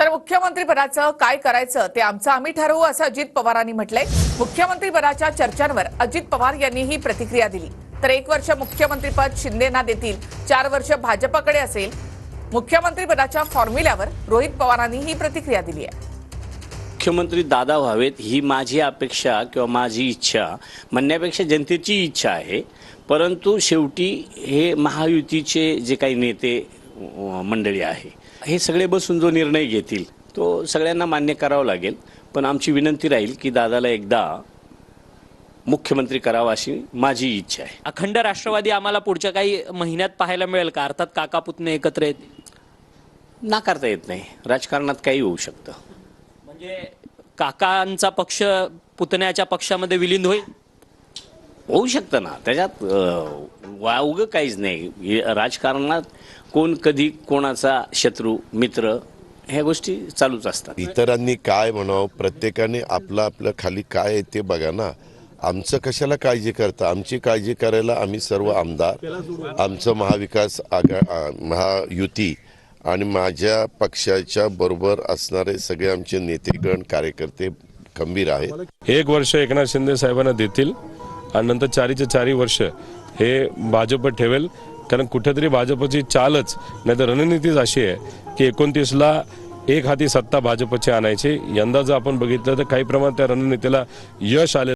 तर मुख्यमंत्रीपदाचं काय करायचं ते आमचं आम्ही ठरवू असं अजित पवारांनी म्हटलंय। मुख्यमंत्रीपदाच्या चर्चांवर अजित पवार यांनी ही प्रतिक्रिया दिली। तर 1 वर्ष मुख्यमंत्रीपद शिंदेना देतील, 4 वर्ष भाजपकडे असेल। मुख्यमंत्रीपदाच्या फॉर्म्युल्यावर रोहित पवारांनी ही प्रतिक्रिया दिली आहे। मुख्यमंत्री दादा व्हावेत ही माझी अपेक्षा किंवा माझी इच्छा म्हणण्यापेक्षा जनतेची इच्छा आहे। परंतु शेवटी हे महायुतीचे जे काही नेते मंडळी आहे हे सगळे बसून जो निर्णय घेतील तो सगळ्यांना मान्य करावा लागेल। पण आमची विनंती राहील की दादाला एकदा मुख्यमंत्री करावा अशी माझी इच्छा आहे। अखंड राष्ट्रवादी आम्हाला पुढच्या काही महिन्यात पाहायला मिळेल का? अर्थात काका पुतणे एकत्र येतील, नाकारता येत नाही। राजकारणात काही होऊ शकतं। म्हणजे काकांचा पक्ष पुतण्याच्या पक्षामध्ये विलीन होईल, होऊ शकतं ना। त्याच्यात वावगं काहीच नाही। राजकारणात कोण कधी कोणाचा शत्रू मित्र ह्या गोष्टी चालूच असतात। इतरांनी काय म्हणावं, प्रत्येकाने आपलं खाली काय आहे ते बघा ना। आमचं कशाला काळजी करता? आमची काळजी करायला आम्ही सर्व आमदार, आमचं महाविकास महायुती आणि माझ्या पक्षाच्या बरोबर असणारे सगळे आमचे नेतेगण कार्यकर्ते खंबीर आहेत। 1 वर्ष एकनाथ शिंदे साहेबांना देतील आणि नंतर 4चे 4 वर्ष हे भाजप ठेवेल। कारण कुठेतरी भाजपची चालच नाही तर रणनीतीच अशी आहे की 29ला एक हाती सत्ता भाजपची आणायची। यंदा जर आपण बघितलं तर काही प्रमाणात त्या रणनीतीला यश आले।